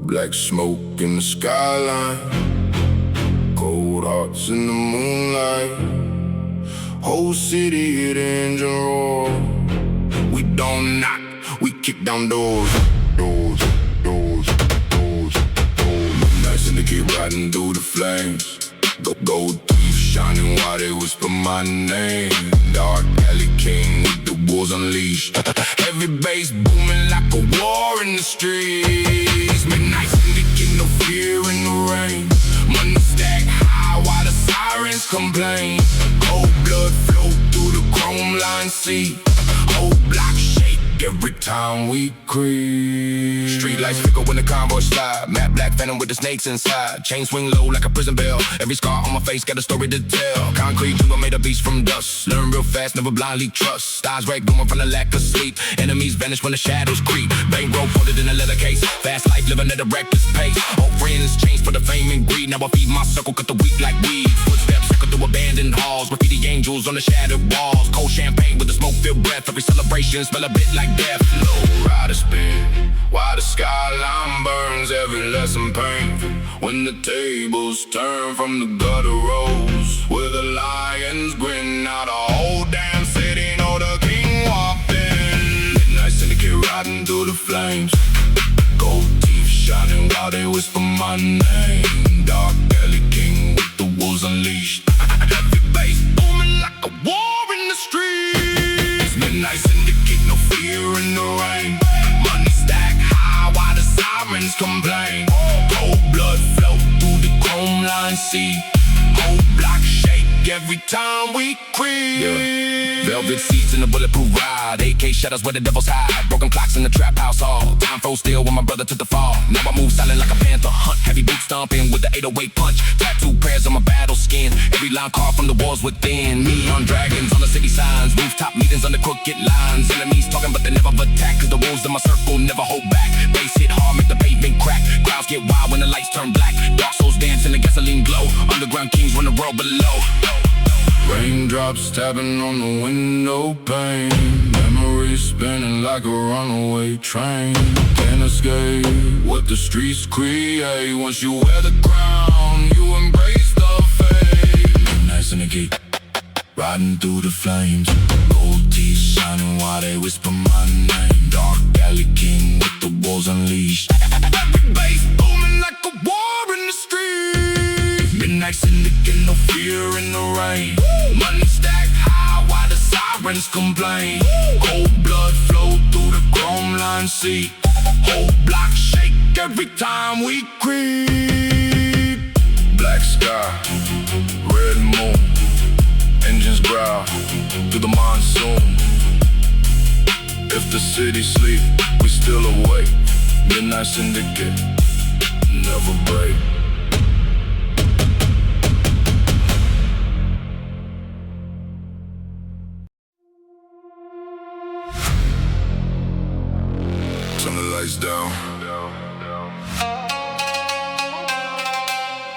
Black smoke in the skyline, cold hearts in the moonlight. Whole city hear the engine roar. We don't knock, we kick down doors. Doors, doors, doors, doors. Midnights and they keep riding through the flames. Gold teeth shining while they whisper my name. Dark alley king with the wolves unleashed. Heavy bass booming like a war in the streets. Midnight syndicate, no fear in the rain. Money stack high while the sirens complain. Cold blood flow through the chrome line sea. Whole block shake every time we creep. Street lights flicker when the convoy slide. Matte black phantom with the snakes inside. Chain swing low like a prison bell. Every scar on my face got a story to tell. Concrete jungle made a beast from dust. Learn real fast, never blindly trust. Stars break going from the lack of sleep. Enemies vanish when the shadows creep. Bankroll folded in a leather case. Fast life living at a reckless pace. Old friends change for the fame and greed. Now I feed my circle, cut the weak like weed. Footsteps echo through abandoned halls. Graffiti angels on the shattered walls. Cold champagne with the smoke-filled breath. Every celebration smell a bit like death. Low rider spin while the skyline burns. Every lesson painful when the tables turn from the gutter rolls. Where the lions grin. Now the whole damn city know the king walked in. Midnight syndicate riding through the flames. Gold teeth shining while they whisper my name. Dark alley king with the wolves unleashed. Heavy bass booming like a war in the streets. Midnight syndicate, no fear in the rain. Money stack high while the sirens complain. Cold blood flow through the chrome line sea. Whole block shake every time we creep. Velvet seats in a bulletproof ride. AK shadows where the devils hide. Broken clocks in the trap house hall. Time froze still when my brother took the fall. Now I move silent like a panther hunt. Heavy boot stomping with the 808 punch. Tattoo prayers on my battle skin. Every line carved from the walls within. Neon dragons on the city signs. Rooftop meetings on the crooked lines. Enemies talking but they never attack. Cause the rules in my circle never hold back. Bass hit hard, make the pavement crack. Crowds get wild when the lights turn black. Dark souls dance in the gasoline glow. Underground kings run the world below. Raindrops tapping on the window pane. Memories spinning like a runaway train. Can't escape what the streets create. Once you wear the crown, you embrace the fate. Midnight syndicate, riding through the flames. Gold teeth shining while they whisper my name. Dark alley king with the wolves unleashed. Every bass booming like a war in the streets. Midnight syndicate, no fear in the rain. Money stack high while the sirens complain. Cold blood flow through the chrome line sea. Whole block shake every time we creep. Black sky, red moon. Engines growl through the monsoon. If the city sleep, we still awake. Midnight syndicate, never break. Turn the lights down.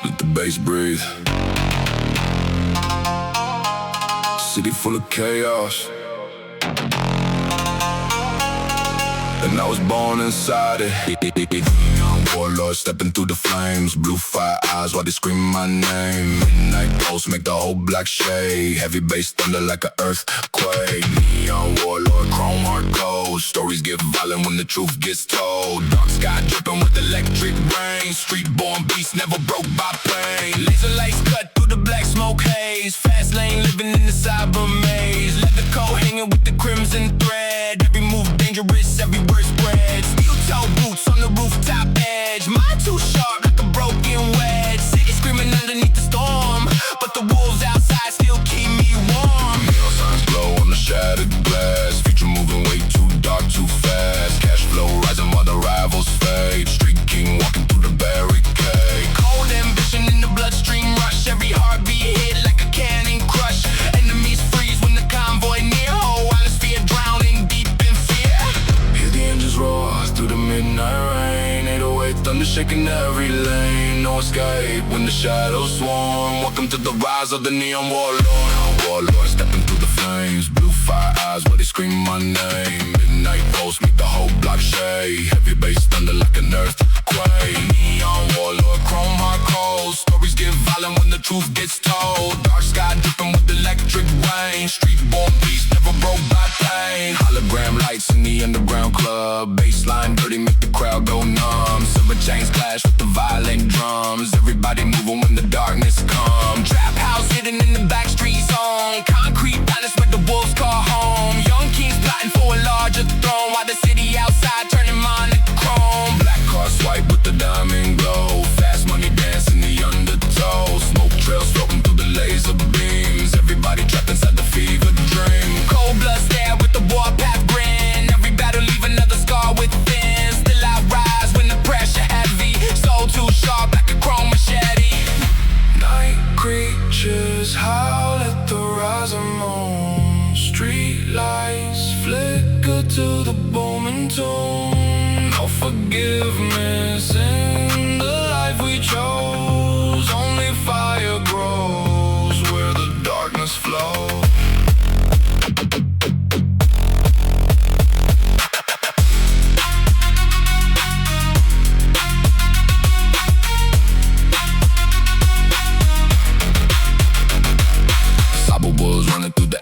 Let the bass breathe. City full of chaos, and I was born inside it. Young warlord stepping through the flames. Blue fire eyes while they scream my name. Midnight ghosts make the whole block shake. Heavy bass thunder like an earthquake. Neon warlord, chrome heart gold. Stories get violent when the truth gets told. Dark sky dripping with electric rain. Street born beast never broke by pain. Laser lights cut through the black smoke haze. Fast lane living in the cyber maze. Leather coat hanging with the crimson thread. Every move dangerous, every word spread. Steel toe boots on the rooftop edge. Mine too sharp like a broken wedge. City screaming underneath the storm, but the wolves outside still keep me warm. Neon signs glow on the shattered glass. Future moving way too dark, too fast. Cash flow rising while the rivals fade. Street king walking through the barricade. Cold ambition in the bloodstream rush. Every heartbeat hit like a cannon crush. Enemies freeze when the convoy near. Whole atmosphere drowning deep in fear. Hear the engines roar through the midnight rain. 808 thunder shaking every lane. No escape when the shadows swarm. Welcome to the rise of the neon warlord. Warlord stepping through the flames. Blue fire eyes while they scream my name. Midnight ghosts make the whole block shake. Heavy bass thunder like an earthquake. gray. Neon warlord, chrome heart cold. Stories get violent when the truth gets told. Dark sky dripping with electric rain. Street-born beast never broke by pain. Hologram lights in the underground club. Bassline dirty make the crowd go numb. Silver chains clash with the violent drums. Everybody moving when the darkness comes. Trap house hidden in the back street zone. Concrete palace where the wolves call home. Young kings plotting for a larger throne, while the city outside turning monochrome. Black car swipe with the diamond glow. Fast money dance in the undertow. Smoke trails floating through the laser beams. Everybody trapped inside the fever dream. Cold blood stare with the warpath grin. Every battle leave another scar within. Still I rise when the pressure heavy. Soul too sharp like a chrome machete. Night creatures howl at the rising moon. Street lights flicker to the booming tune. No forgiveness in the life we chose. Only fire grows where the darkness flows.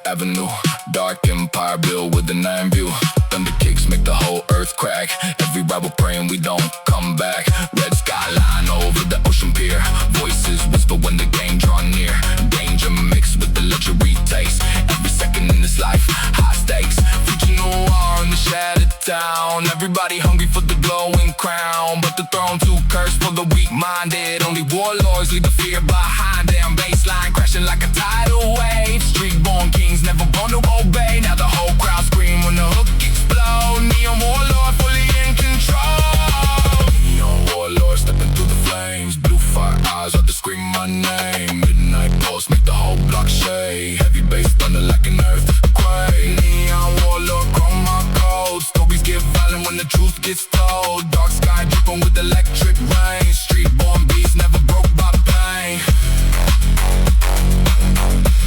Avenue, dark empire built with the 9 view. Thunder kicks make the whole earth crack. Every rival praying we don't come back. Red skyline over the ocean pier. Voices whisper when the game draw near. Danger mixed with the luxury taste. Every second in this life, high stakes. Future noir in the shattered town. Everybody hungry for the glowing crown, but the throne too cursed for the weak-minded. Only warlords leave the fear behind them. Baseline crashing like a tidal wave. Street-born kings never born to obey. Now the whole crowd scream when the hook explode. Neon warlord fully in control. Neon warlord stepping through the flames. Blue fire eyes are to scream my name. Midnight pulse make the whole block shake. Heavy bass thunder like an earthquake. Neon warlord chrome my cold. Stories get violent when the truth gets told. Dark sky dripping with electric rain. Street-born beast never broke by pain.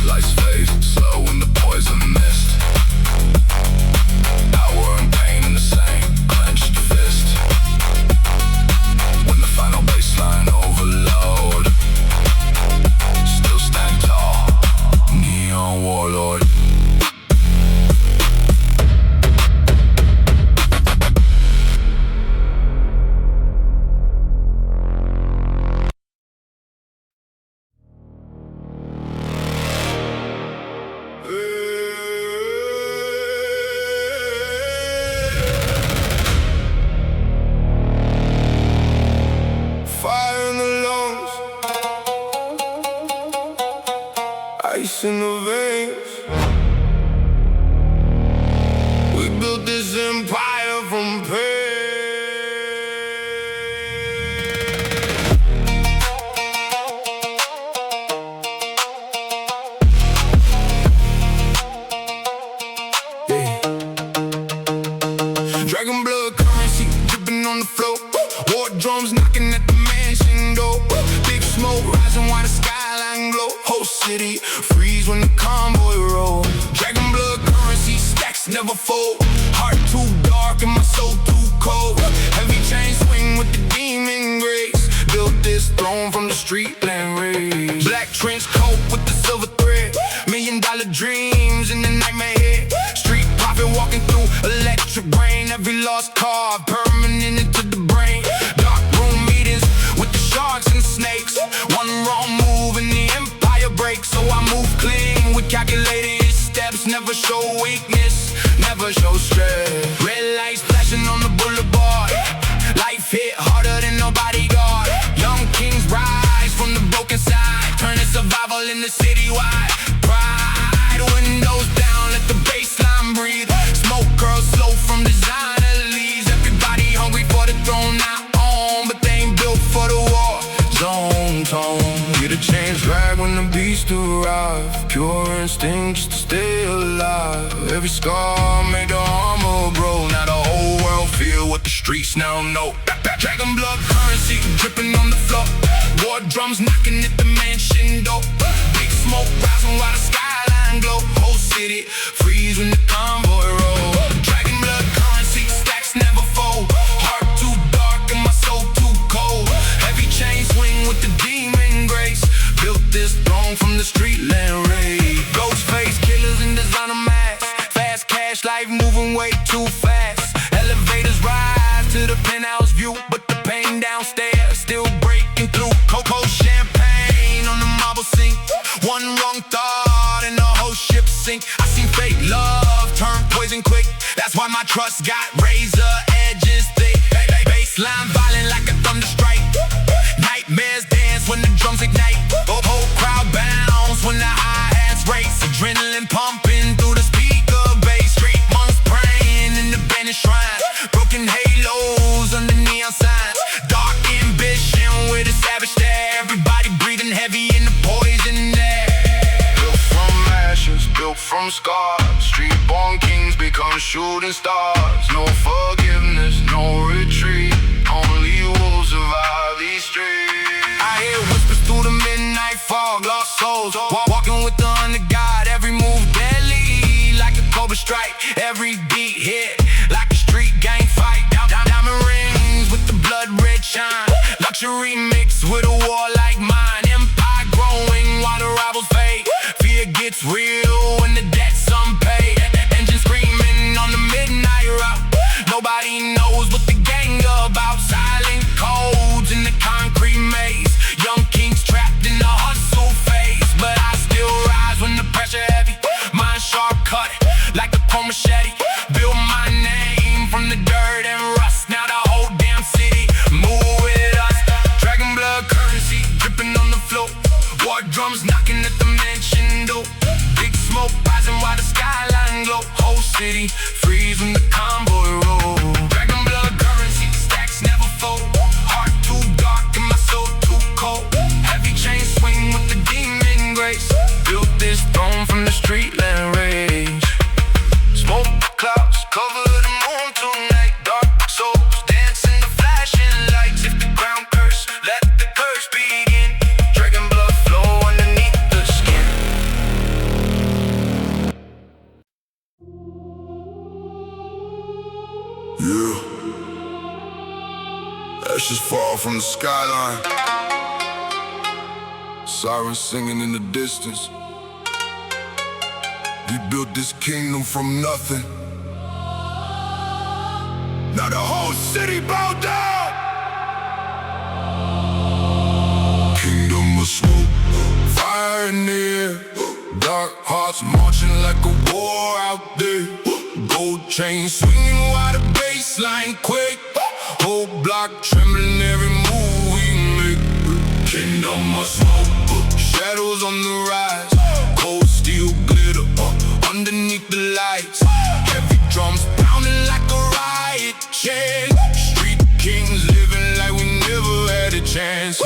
Lights fade slow in the poison mist. Power and pain in the same clenched fist. When the final baseline overload, still stand tall, neon warlord. Ice in the veins. We built this empire from pain. Yeah. Dragon blood currency dripping on the floor. War drums knocking at the mansion door. Big smoke rising while the skyline glow. Whole city freeze when the convoy roll. Dragon blood currency stacks never fold. Heart too dark and my soul too cold. Heavy chain swing with the demon grace. Built this throne from the street land race. Black trench coat with the silver thread. $1 million dreams in the nightmare head. Street prophet walking through electric brain. Every lost car permanent into the brain. Dark room meetings with the sharks and snakes. One wrong move and the empire breaks. So I move clean with calculated steps. Never show weakness, never show stress. Red lights flashing on the boulevard. Life hit harder than no bodyguard. Young kings rise from the broken side, turning survival into citywide pride. Windows down, let the baseline breathe. Smoke curls slow from designer leaves. Everybody hungry for the throne now on, but they ain't built for the war zone tone. Get a change drag when the beast arrive. Pure instinct just to stay alive. Every scar made the armor grow. Now the whole world feel what the streets now know. Dragon blood currency dripping on the floor. War drums knocking at the mansion door. Big smoke rising while the skyline glow. Whole city freeze when the convoy roll. Dragon blood currency stacks never fold. Heart too dark and my soul too from the street land raid. Ghost face killers and designer masks. Fast cash life moving way too fast. Elevators rise to the penthouse view, but the pain downstairs still breaking through. Cocoa champagne on the marble sink. One wrong thought and the whole ship sink. I seen fake love turn poison quick. That's why my trust got razor edges thick. Baseline violent like a thunder strike. Nightmares dance when the drums ignite. Whole crowd bounce when the hi-hats race. Adrenaline pumping through the speaker bass. Street monks praying in the banished shrine. Broken halos under neon signs. Dark ambition with a savage stare. Everybody breathing heavy in the poison air. Built from ashes, built from scars. Street-born kings become shooting stars. No forgiveness, no retreat. Only wolves survive these streets. I hear whispers through the midnight fog. Lost souls, walking with the under God. Every move deadly, like a cobra strike. Every beat hit, like a street gang fight. Diamond rings with the blood red shine. Luxury mixed with a war like mine. Empire growing while the rivals fade. Fear gets real when the debt's unpaid. Engine screaming on the midnight route. Nobody knows what the gang about. Silent codes in the concrete maze. Young kings trapped in the hustle phase. But I still rise when the pressure heavy. Mind sharp cut like a chrome machete. Build my name from the dirt and rust. Now the whole damn city move with us. Dragon blood currency dripping on the floor. War drums knocking at the mansion door. Big smoke rising while the skyline glow. Whole city freeze when the convoy roll. Dragon blood currency stacks never fold. Heart too dark and my soul too cold. Heavy chain swing with the demon grace. Built this throne from the street land rage. Smoke clouds cover the moon tonight. Dark souls dancing the flashing lights. If the ground curse, let the curse begin. Dragon blood flow underneath the skin. Yeah, ashes fall from the skyline. Sirens singing in the distance. We built this kingdom from nothing. Now the whole city bow down. Kingdom of smoke, fire in the air. Dark hearts marching like a war out there. Gold chains swinging while the bassline quake. Whole block trembling every move we make. Kingdom of smoke, shadows on the rise. Cold steel glitter underneath the lights. Heavy drums pounding like a riot chant. Street kings living like we never had a chance.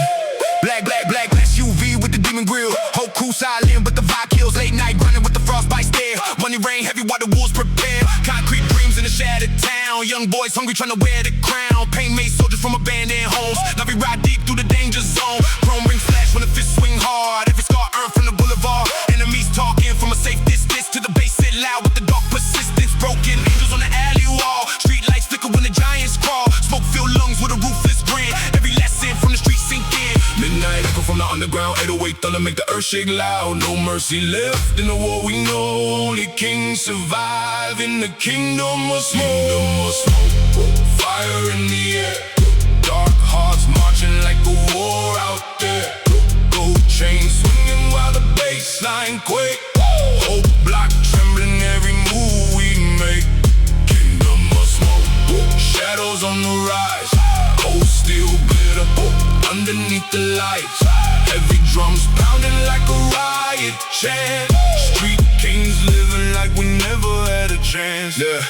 Black SUV with the demon grill. Whole crew silent but the vibe kills. Late night running with the frostbite stare. Money rain heavy while the wolves prepare. Concrete dreams in a shattered town. Young boys hungry trying to wear the crown. Pain made soldiers from abandoned homes. Now we ride deep through the danger zone. Chrome ring flash when the fist swing hard. Every scar earned from the boulevard. Enemies talking from a safe distance to the base sit loud with the dark persistence. Broken angels on the alley wall. Street lights flicker when the giants crawl. Smoke filled lungs with a ruthless grin. Every lesson from the street sink in. Midnight echo from the underground. 808 thunder make the earth shake loud. No mercy left in the war we know. Only kings survive in the kingdom of smoke. Fire in the air. Dark hearts marching like a war out there. Gold chains swinging while the bassline quake. Whole block trembling every move we make. Kingdom of smoke, shadows on the rise. Cold steel glitter underneath the lights. Heavy drums pounding like a riot chant. Street kings living like we never had a chance. Yeah.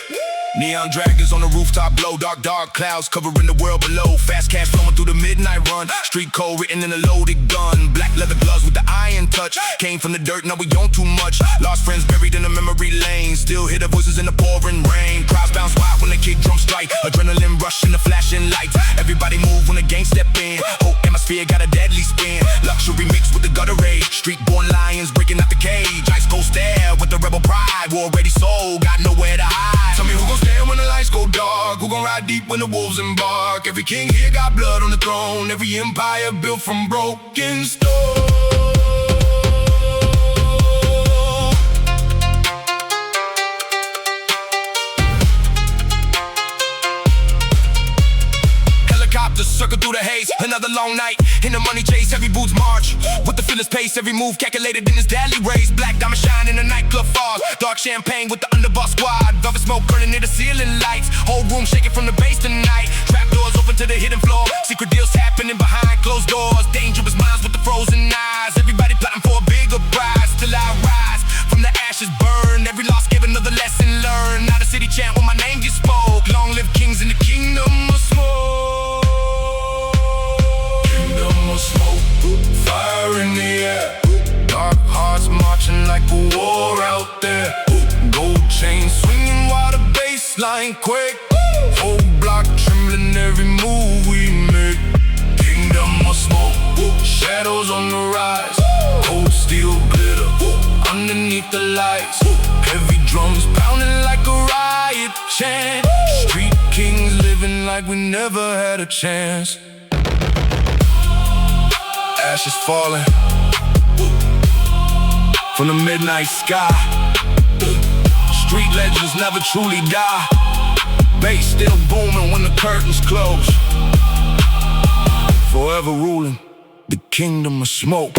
Neon dragons on the rooftop glow. Dark clouds covering the world below. Fast cash flowing through the midnight run. Street code written in a loaded gun. Black leather gloves with the iron touch. Came from the dirt, now we own too much. Lost friends buried in a memory lane. Still hear the voices in the pouring rain. Crowds bounce wild when the kick drum strike. Adrenaline rush in the flashing lights. Everybody move when the gang step in. Whole atmosphere got a deadly spin. Luxury mixed with the gutter rage. Street born lions breaking out the cage. Ice cold stare with the rebel pride. War ready soul, got nowhere to hide. Tell me who gon' stand when the lights go dark? Who gon' ride deep when the wolves embark? Every king here got blood on the throne. Every empire built from broken stone. Another long night in the money chase, heavy boots march with the fearless pace, every move calculated in his deadly race. Black diamond shine in the nightclub fog, dark champagne with the underbar squad, velvet smoke burning near the ceiling lights, whole room shaking from the bass tonight. Trap doors open to the hidden floor, secret deals happening behind closed doors, dangerous minds with the frozen eyes, everybody plotting for a bigger prize. Till I rise from the ashes burned, every loss gave another lesson learned. Now the city chant when my name gets spoke, long live kings in the kingdom of smoke. Kingdom of smoke, fire in the air, dark hearts marching like a war out there. Gold chains swinging while the bass line quake, whole block trembling every move we make. Kingdom of smoke, shadows on the rise, cold steel glitter underneath the lights, heavy drums pounding like a riot chant. Street kings living like we never had a chance. Ashes falling from the midnight sky, street legends never truly die. Bass still booming when the curtains close, forever ruling the kingdom of smoke.